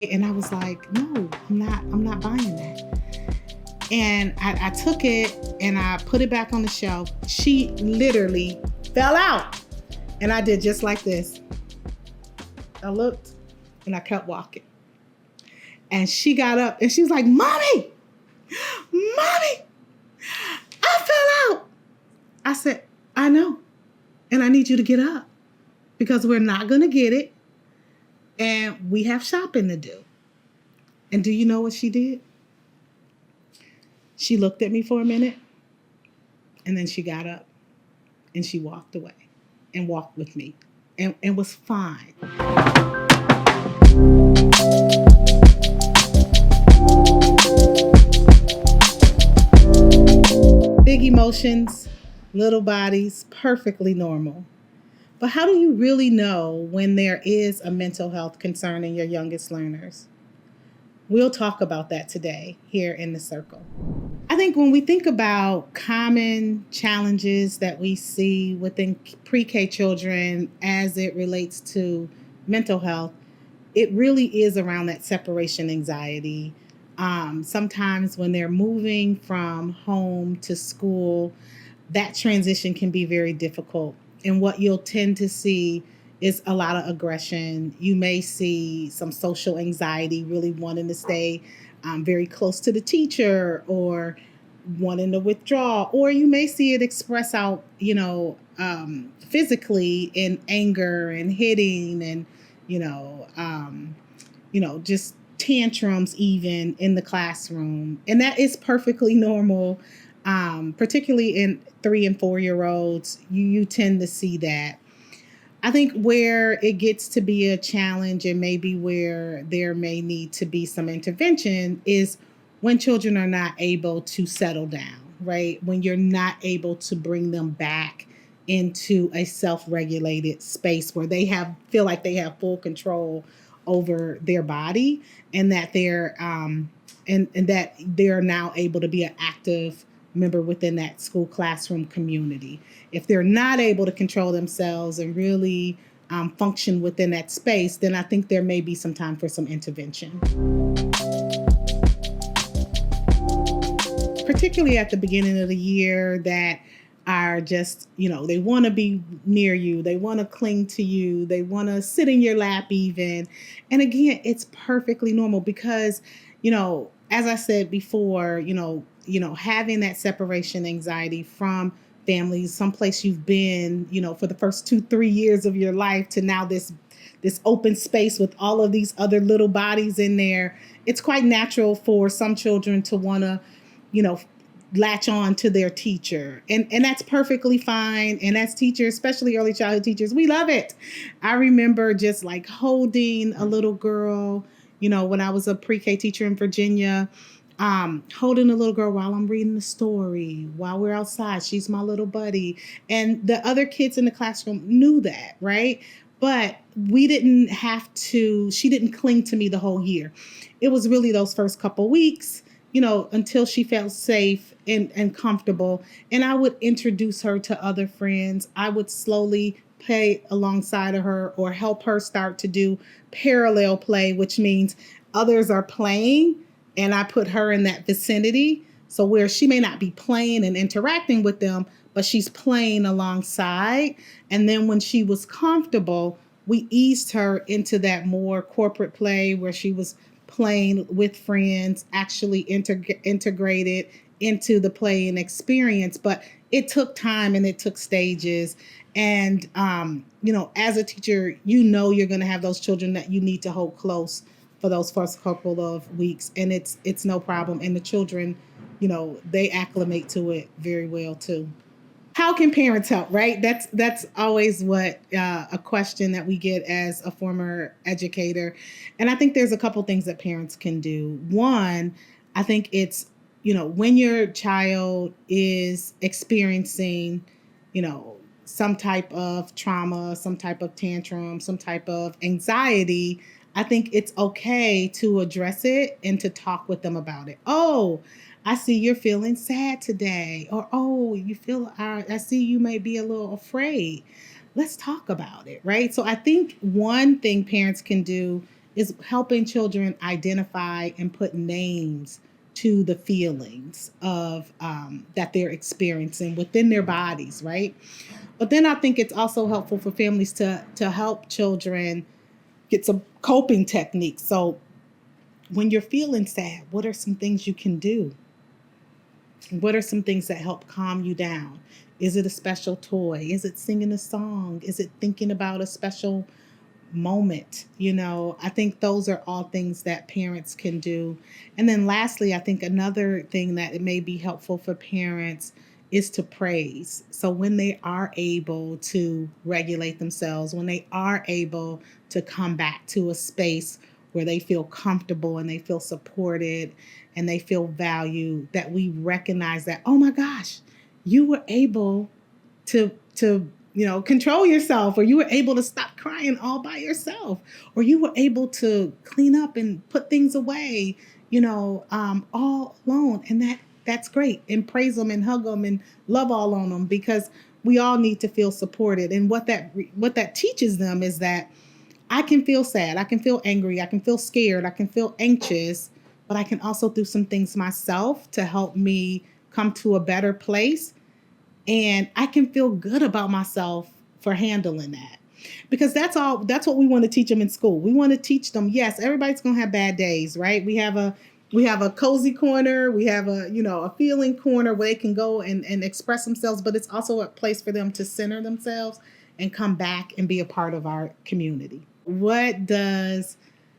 And I was like, no, I'm not buying that. And I took it and I put it back on the shelf. She literally fell out. And I did just like this. I looked and I kept walking. And she got up and she was like, Mommy, Mommy, I fell out. I said, I know. And I need you to get up because we're not going to get it. And we have shopping to do. And do you know what she did? She looked at me for a minute and then she got up and she walked away and walked with me and was fine. Big emotions, little bodies, perfectly normal. But how do you really know when there is a mental health concern in your youngest learners? We'll talk about that today here in the circle. I think when we think about common challenges that we see within pre-K children as it relates to mental health, it really is around that separation anxiety. Sometimes when they're moving from home to school, that transition can be very difficult. And what you'll tend to see is a lot of aggression. You may see some social anxiety, really wanting to stay very close to the teacher or wanting to withdraw, or you may see it express out, physically in anger and hitting and, you know, um, just tantrums even in the classroom. And that is perfectly normal. Particularly in 3 and 4 year olds, you tend to see that. I think where it gets to be a challenge and maybe where there may need to be some intervention is when children are not able to settle down, right? When you're not able to bring them back into a self-regulated space where they have feel like they have full control over their body and that and that they're now able to be an active member within that school classroom community. If they're not able to control themselves and really function within that space, then I think there may be some time for some intervention. Particularly at the beginning of the year, that are just, they want to be near you, they want to cling to you, they want to sit in your lap even. And again, it's perfectly normal because, as I said before, having that separation anxiety from families, someplace you've been, for the first 2, 3 years of your life to now this open space with all of these other little bodies in there. It's quite natural for some children to want to, you know, latch on to their teacher. And that's perfectly fine. And as teachers, especially early childhood teachers, we love it. I remember just like holding a little girl, when I was a pre-K teacher in Virginia, holding a little girl while I'm reading the story, while we're outside. She's my little buddy. And the other kids in the classroom knew that, right? But she didn't cling to me the whole year. It was really those first couple weeks, until she felt safe and comfortable. And I would introduce her to other friends. I would slowly play alongside of her or help her start to do parallel play, which means others are playing and I put her in that vicinity. So where she may not be playing and interacting with them, but she's playing alongside. And then when she was comfortable, we eased her into that more corporate play where she was playing with friends, actually integrated into the playing experience. But it took time and it took stages. And, as a teacher, you're going to have those children that you need to hold close for those first couple of weeks. And it's no problem. And the children, they acclimate to it very well too. How can parents help, right? That's always what a question that we get as a former educator. And I think there's a couple things that parents can do. One, I think it's, when your child is experiencing, some type of trauma, some type of tantrum, some type of anxiety, I think it's okay to address it and to talk with them about it. Oh, I see you're feeling sad today. Or, oh, I see you may be a little afraid. Let's talk about it, right? So I think one thing parents can do is helping children identify and put names to the feelings of that they're experiencing within their bodies, right? But then I think it's also helpful for families to help children get some coping techniques. So when you're feeling sad, what are some things you can do? What are some things that help calm you down? Is it a special toy? Is it singing a song? Is it thinking about a special moment? I think those are all things that parents can do. And then lastly, I think another thing that it may be helpful for parents is to praise. So when they are able to regulate themselves, when they are able to come back to a space where they feel comfortable and they feel supported and they feel valued, that we recognize that, oh my gosh, you were able to control yourself, or you were able to stop crying all by yourself, or you were able to clean up and put things away, all alone. And that's great. And praise them and hug them and love all on them, because we all need to feel supported. And what that teaches them is that I can feel sad, I can feel angry, I can feel scared, I can feel anxious, but I can also do some things myself to help me come to a better place. And I can feel good about myself for handling that. Because that's what we want to teach them in school. We want to teach them, yes, everybody's going to have bad days, right? We have a cozy corner, we have a feeling corner where they can go and express themselves, but it's also a place for them to center themselves and come back and be a part of our community. What does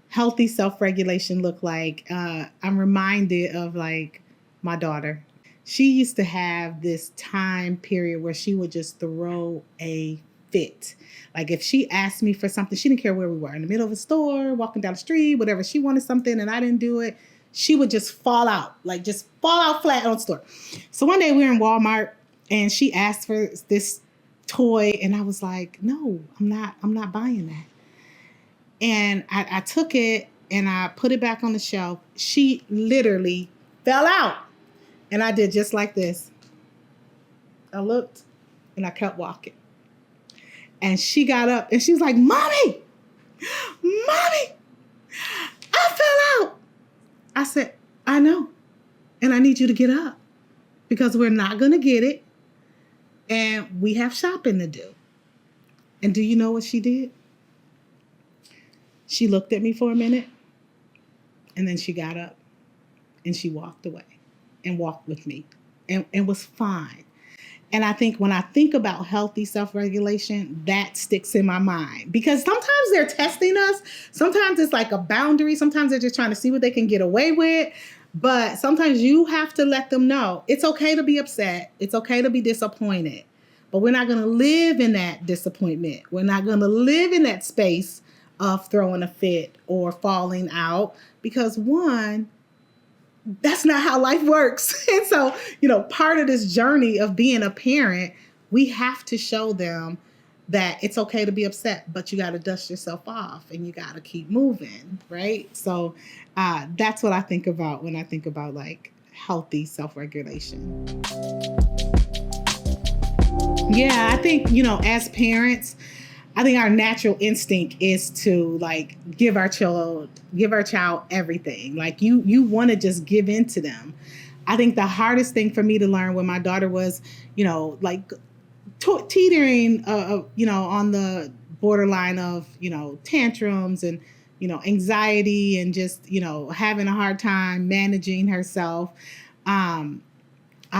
healthy self-regulation look like? I'm reminded of my daughter. She used to have this time period where she would just throw a fit. Like if she asked me for something, she didn't care where we were, in the middle of a store, walking down the street, whatever. She wanted something and I didn't do it, she would just fall out flat on the store. So one day we were in Walmart and she asked for this toy and I was like, no, I'm not buying that. And I took it and I put it back on the shelf. She literally fell out. And I did just like this. I looked and I kept walking. And she got up and she was like, Mommy, I fell out. I said, I know. And I need you to get up because we're not going to get it. And we have shopping to do. And do you know what she did? She looked at me for a minute and then she got up and she walked away and walked with me and was fine. And I think when I think about healthy self-regulation, that sticks in my mind because sometimes they're testing us. Sometimes it's like a boundary. Sometimes they're just trying to see what they can get away with. But sometimes you have to let them know it's okay to be upset. It's okay to be disappointed. But we're not going to live in that disappointment. We're not going to live in that space of throwing a fit or falling out because one, that's not how life works. And so, part of this journey of being a parent, we have to show them that it's okay to be upset, but you got to dust yourself off and you got to keep moving, right? So that's what I think about when I think about healthy self-regulation. Yeah, I think, as parents, I think our natural instinct is to give our child everything. You want to just give in to them. I think the hardest thing for me to learn when my daughter was, teetering, on the borderline of, tantrums and, anxiety and just, having a hard time managing herself. I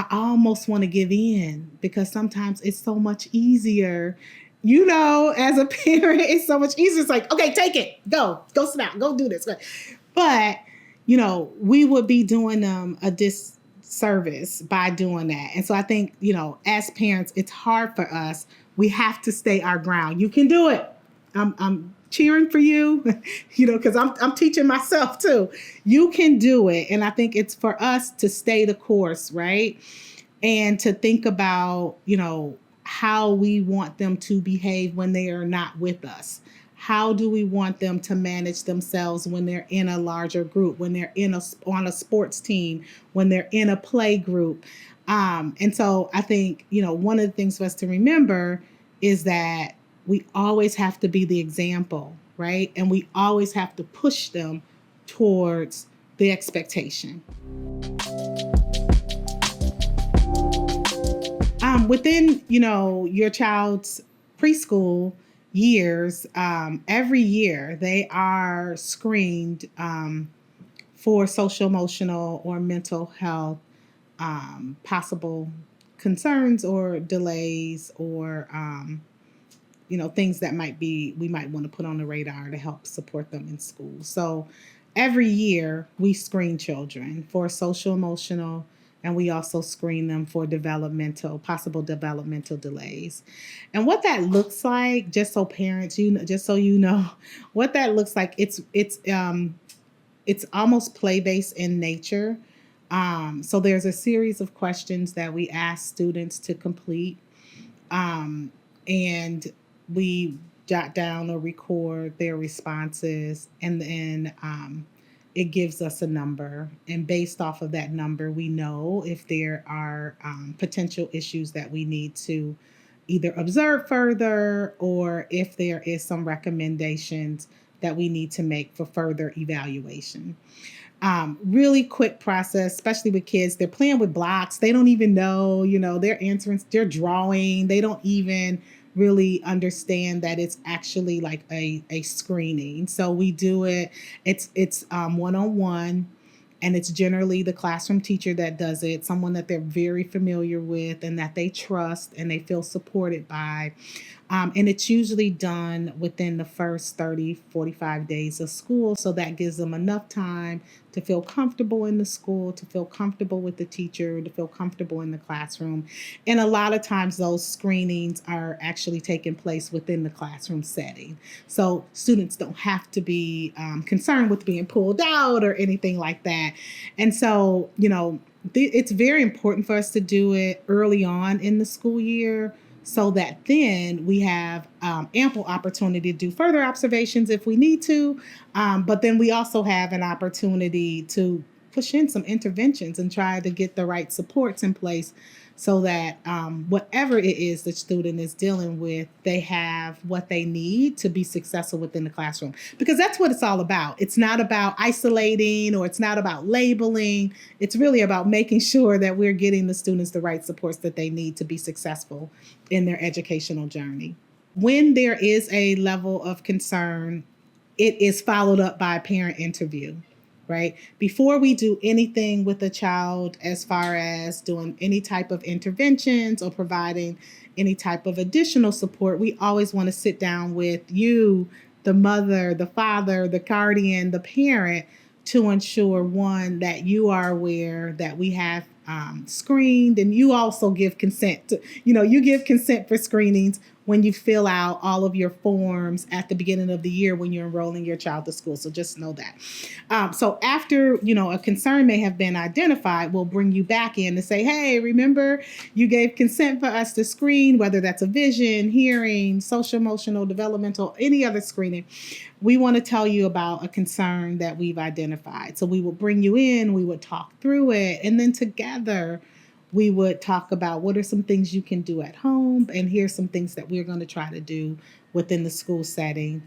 almost want to give in because sometimes it's so much easier. As a parent, it's so much easier. It's like, okay, take it. Go sit down. Go do this. But, we would be doing them a disservice by doing that. And so I think, as parents, it's hard for us. We have to stay our ground. You can do it. I'm cheering for you, because I'm teaching myself too. You can do it. And I think it's for us to stay the course, right? And to think about, how we want them to behave when they are not with us. How do we want them to manage themselves when they're in a larger group, when they're on a sports team, when they're in a play group? And so I think, one of the things for us to remember is that we always have to be the example, right? And we always have to push them towards the expectation. Within, your child's preschool years, every year they are screened for social, emotional, or mental health possible concerns or delays, or things that we might want to put on the radar to help support them in school. So every year we screen children for social, emotional, and we also screen them for possible developmental delays. And what that looks like, just so parents, just so you know, what that looks like, it's almost play based in nature. So there's a series of questions that we ask students to complete, and we jot down or record their responses, and then it gives us a number. And based off of that number, we know if there are potential issues that we need to either observe further, or if there is some recommendations that we need to make for further evaluation. Really quick process, especially with kids. They're playing with blocks. They don't even know, they're answering, they're drawing. They don't even really understand that it's actually like a screening. So we do it. It's one-on-one, and it's generally the classroom teacher that does it, someone that they're very familiar with and that they trust and they feel supported by. And it's usually done within the first 30, 45 days of school. So that gives them enough time to feel comfortable in the school, to feel comfortable with the teacher, to feel comfortable in the classroom. And a lot of times those screenings are actually taking place within the classroom setting. So students don't have to be concerned with being pulled out or anything like that. And so, it's very important for us to do it early on in the school year, so that then we have ample opportunity to do further observations if we need to. But then we also have an opportunity to push in some interventions and try to get the right supports in place, so that whatever it is the student is dealing with, they have what they need to be successful within the classroom. Because that's what it's all about. It's not about isolating, or it's not about labeling. It's really about making sure that we're getting the students the right supports that they need to be successful in their educational journey. When there is a level of concern, it is followed up by a parent interview, right? Before we do anything with a child, as far as doing any type of interventions or providing any type of additional support, we always want to sit down with you, the mother, the father, the guardian, the parent, to ensure, one, that you are aware that we have screened, and you also give consent to, you give consent for screenings when you fill out all of your forms at the beginning of the year when you're enrolling your child to school. So just know that. So after, a concern may have been identified, we'll bring you back in to say, hey, remember you gave consent for us to screen, whether that's a vision, hearing, social, emotional, developmental, any other screening. We want to tell you about a concern that we've identified. So we will bring you in, we would talk through it, and then together we would talk about what are some things you can do at home, and here's some things that we're going to try to do within the school setting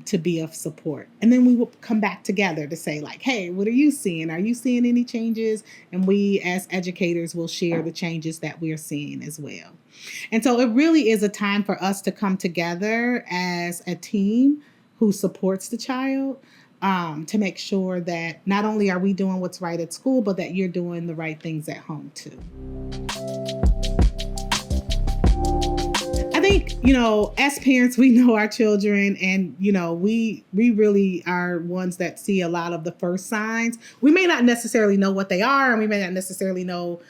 to be of support. And then we will come back together to say, like, hey, what are you seeing? Are you seeing any changes? And we as educators will share the changes that we're seeing as well. And so it really is a time for us to come together as a team who supports the child, to make sure that not only are we doing what's right at school, but that you're doing the right things at home too. I think, as parents, we know our children, and, we really are ones that see a lot of the first signs. We may not necessarily know what they are, and we may not necessarily know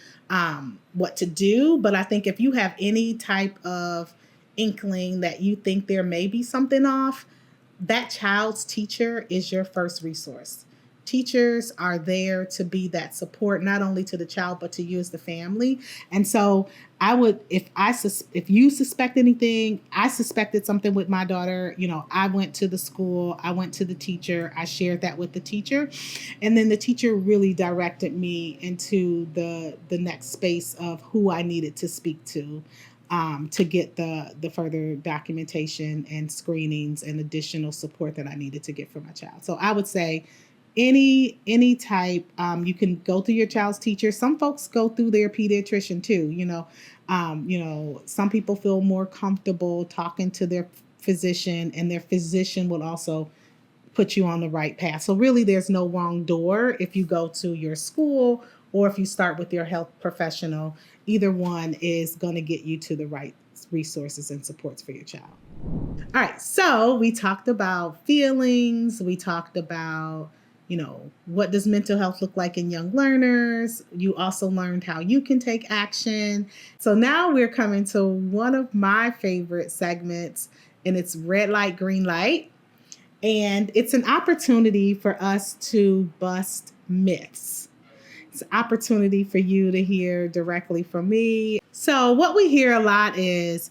what to do. But I think if you have any type of inkling that you think there may be something off, that child's teacher is your first resource. Teachers are there to be that support, not only to the child, but to you as the family. And so I would, if you suspect anything, I suspected something with my daughter, I went to the school, I went to the teacher, I shared that with the teacher. And then the teacher really directed me into the next space of who I needed to speak to. to get the further documentation and screenings and additional support that I needed to get for my child. So I would say any type, you can go through your child's teacher. Some folks go through their pediatrician too. Some people feel more comfortable talking to their physician, and their physician will also put you on the right path. So really there's no wrong door if you go to your school or if you start with your health professional. Either one is going to get you to the right resources and supports for your child. All right, so we talked about feelings. We talked about, what does mental health look like in young learners? You also learned how you can take action. So now we're coming to one of my favorite segments, and it's red light, green light. And it's an opportunity for us to bust myths. It's an opportunity for you to hear directly from me. So what we hear a lot is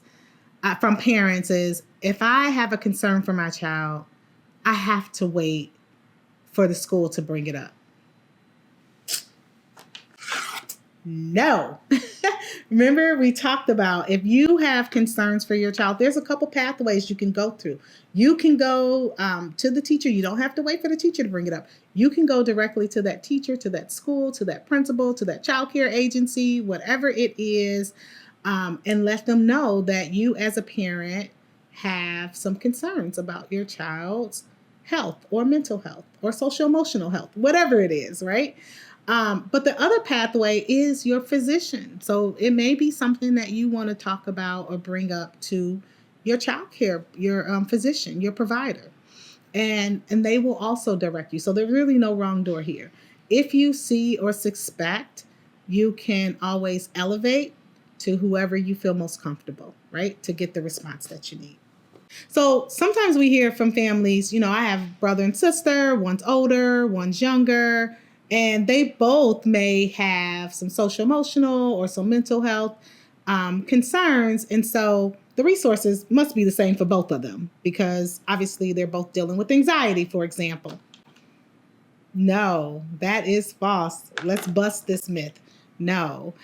from parents is, if I have a concern for my child, I have to wait for the school to bring it up. No. Remember, we talked about if you have concerns for your child, there's a couple pathways you can go through. You can go to the teacher. You don't have to wait for the teacher to bring it up. You can go directly to that teacher, to that school, to that principal, to that child care agency, whatever it is, and let them know that you as a parent have some concerns about your child's health or mental health or social emotional health, whatever it is, right? But the other pathway is your physician. So it may be something that you want to talk about or bring up to your child care, your physician, your provider, and they will also direct you. So there's really no wrong door here. If you see or suspect, you can always elevate to whoever you feel most comfortable, right? To get the response that you need. So sometimes we hear from families, I have brother and sister, one's older, one's younger, and they both may have some social emotional or some mental health concerns. And so the resources must be the same for both of them, because obviously they're both dealing with anxiety, for example. No, that is false. Let's bust this myth. No.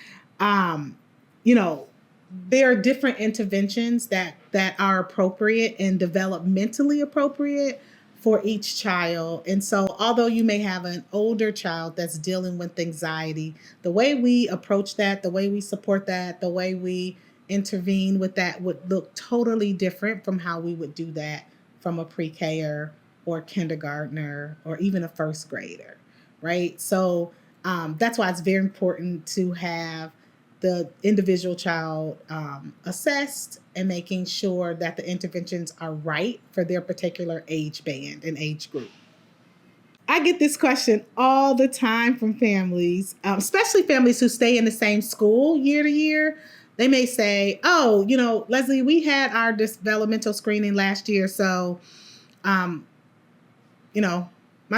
There are different interventions that are appropriate and developmentally appropriate for each child. And so although you may have an older child that's dealing with anxiety, the way we approach that, the way we support that, the way we intervene with that would look totally different from how we would do that from a pre-K or kindergartner or even a first grader, right? So that's why it's very important to have the individual child assessed and making sure that the interventions are right for their particular age band and age group. I get this question all the time from families, especially families who stay in the same school year to year. They may say, oh, Leslie, we had our developmental screening last year. So, my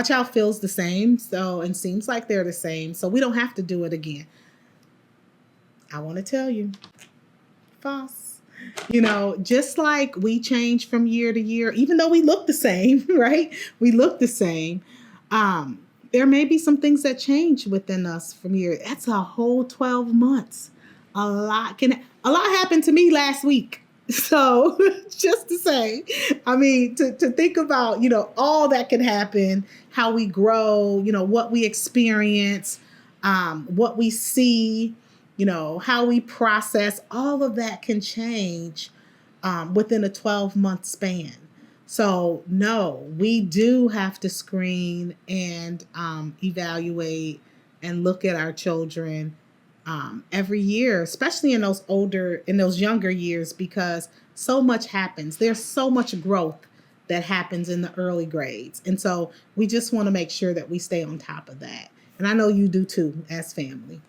child feels the same. So, and seems like they're the same. So we don't have to do it again. I want to tell you, false. Just like we change from year to year, even though we look the same, right? We look the same. There may be some things that change within us from year. That's a whole 12 months. A lot happened to me last week. So just to say, to think about, all that can happen, how we grow, what we experience, what we see, how we process, all of that can change within a 12-month span. So no, we do have to screen and evaluate and look at our children every year, especially in those younger years, because so much happens. There's so much growth that happens in the early grades. And so we just want to make sure that we stay on top of that. And I know you do too, as family.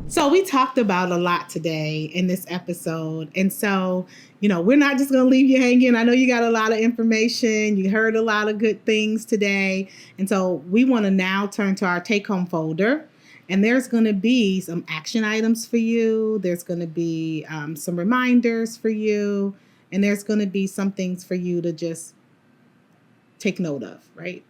So we talked about a lot today in this episode. And so, we're not just going to leave you hanging. I know you got a lot of information. You heard a lot of good things today. And so we want to now turn to our take-home folder. And there's going to be some action items for you. There's going to be some reminders for you. And there's going to be some things for you to just take note of, right?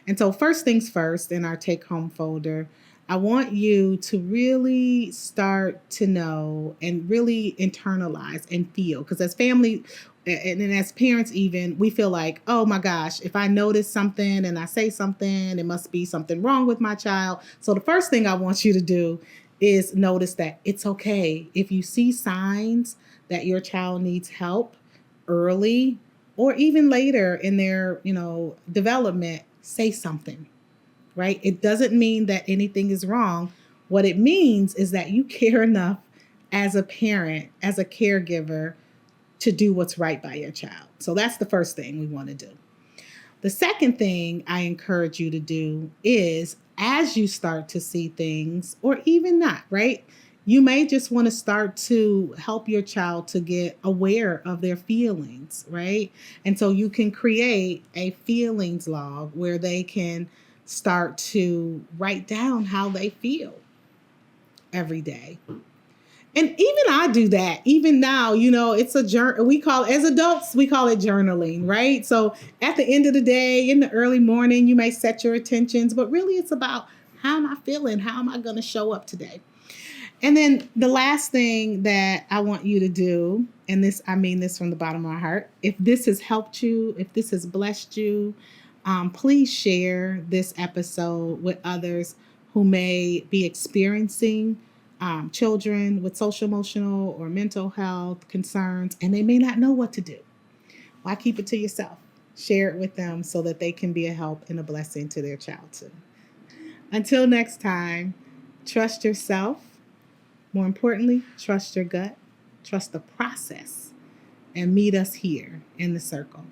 And so first things first, in our take-home folder, I want you to really start to know and really internalize and feel. Because as family and as parents, even, we feel like, oh my gosh, if I notice something and I say something, it must be something wrong with my child. So the first thing I want you to do is notice that it's okay. If you see signs that your child needs help early or even later in their, development, say something, right? It doesn't mean that anything is wrong. What it means is that you care enough as a parent, as a caregiver, to do what's right by your child. So that's the first thing we want to do. The second thing I encourage you to do is, as you start to see things, or even not, right? You may just want to start to help your child to get aware of their feelings, right? And so you can create a feelings log where they can start to write down how they feel every day. And even I do that. Even now, it's a journal. We call it, as adults, we call it journaling, right? So at the end of the day, in the early morning, you may set your intentions, but really it's about, how am I feeling? How am I going to show up today? And then the last thing that I want you to do, and this, I mean this from the bottom of my heart, if this has helped you, if this has blessed you, please share this episode with others who may be experiencing children with social, emotional, or mental health concerns, and they may not know what to do. Why keep it to yourself? Share it with them so that they can be a help and a blessing to their child too. Until next time, trust yourself. More importantly, trust your gut, trust the process, and meet us here in the circle.